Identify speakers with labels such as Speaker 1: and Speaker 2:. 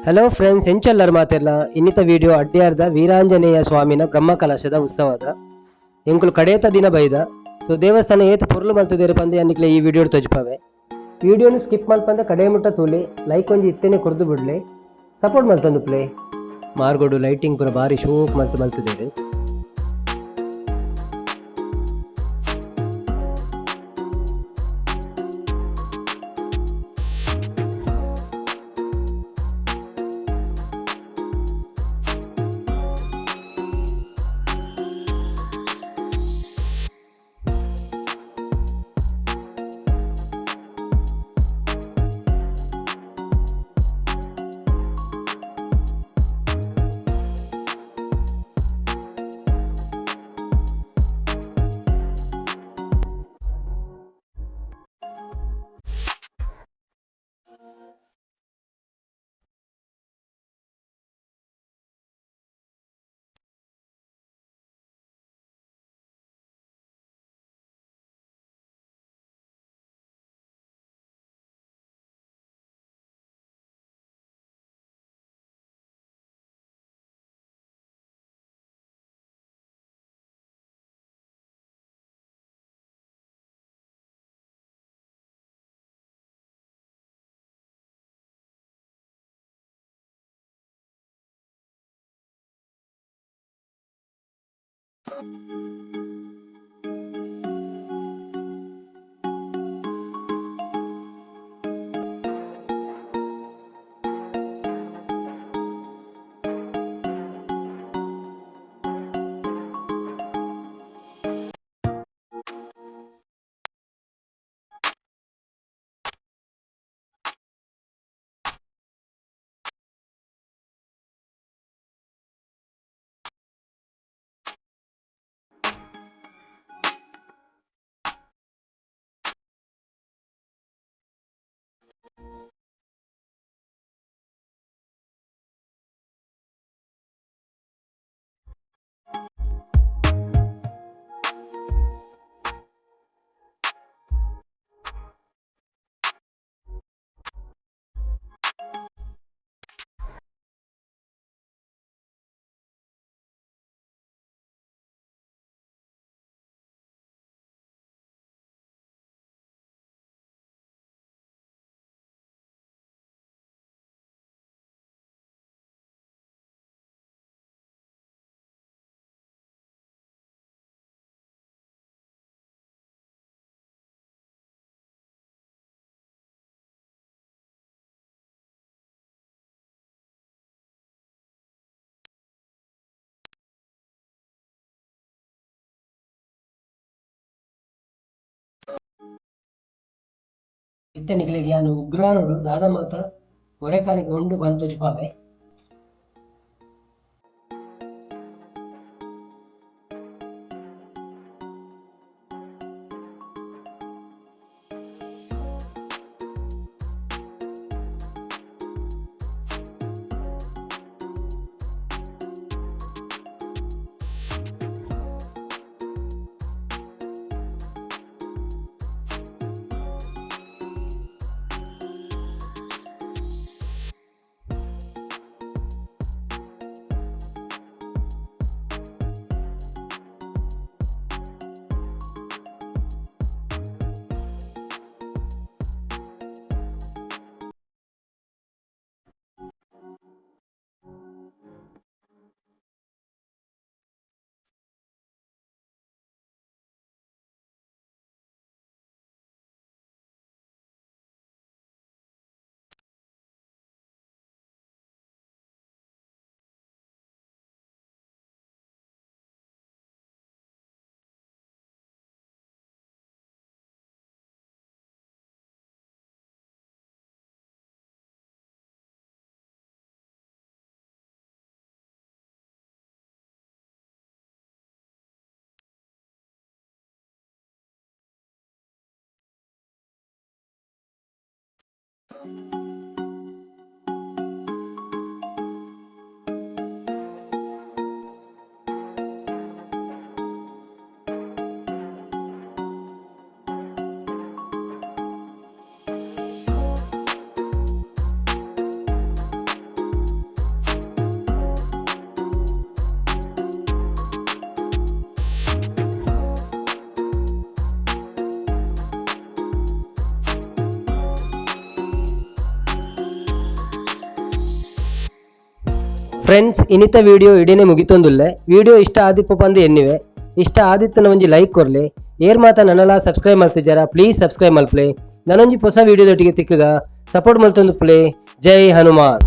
Speaker 1: Hello friends, ಎಂಚಲ್ಲರ ಮಾತೆಲ್ಲ ಇನ್ನಿತ video ಅಡ್ಡ್ಯಾರ್ದ Veeranjaneya ಸ್ವಾಮಿನ ಬ್ರಹ್ಮಕಲಶದ ಉತ್ಸವದ ಎಂಕುಲು ಕಡೇತ ದಿನ ಬೈದ. ಸೊ ದೇವಸ್ಥಾನ ಏತ್ ಪೊರ್ಲು ಮಲ್ತದೇರು ಪಂದೆ ಅನ್ನಿಕ್ಲೆ ಈ ವಿಡಿಯೋ ತೋಜ್ಪಾವೆ. ವಿಡಿಯೋನು ಸ್ಕಿಪ್ ಮಲ್ಪಂದ ಕಡೆ ಮುಟ್ಟ ತೂಲಿ ಲೈಕ್ ಒಂಜಿ ಇತ್ತೇನೆ ಕೊರ್ದು ಬಿಡ್ಲೆ ಸಪೋರ್ಟ್ ಮಲ್ತಂದು ಪ್ಲೇ ಮಾರ್ಗೋಡು ಲೈಟಿಂಗ್ ಪೂರ ಭಾರಿ ಶೋಕ್ ಮಲ್ತದೇರು. ಇತ್ತೆನಿಕ್ಲೆಗ್ ಯಾನು ಉಗ್ರಾಣುಡು ದಾದ ಮಾತ ಒರೆಕಾಲಿಗೆ ಉಂಡು ಬಂತುಜುಪಾವೆ. ಫ್ರೆಂಡ್ಸ್ ಇನ್ನಿತ ವಿಡಿಯೋ ಇಡೀನೆ ಮುಗಿತೊಂದುಲ್ಲೆ. ವಿಡಿಯೋ ಇಷ್ಟ ಆದಿಪ್ಪ ಪಂದು ಎನ್ನಿವೆ. ಇಷ್ಟ ಆದಿತ್ತನ ಒಂಜಿ ಲೈಕ್ ಕೊರ್ಲೆ. ಏರ್ ಮಾತ ನನ್ನಲ ಸಬ್ಸ್ಕ್ರೈಬ್ ಮಾಡ್ತಿದ್ದಾರ, ಪ್ಲೀಸ್ ಸಬ್ಸ್ಕ್ರೈಬ್ ಮಲ್ಪ್ಲೆ. ನನೊಂಜಿ ಹೊಸ ವಿಡಿಯೋದೊಟ್ಟಿಗೆ ತಿಕ್ಕಗ ಸಪೋರ್ಟ್ ಮಲ್ತೊಂದು ಪ್ಲೇ. ಜೈ ಹನುಮಾನ್.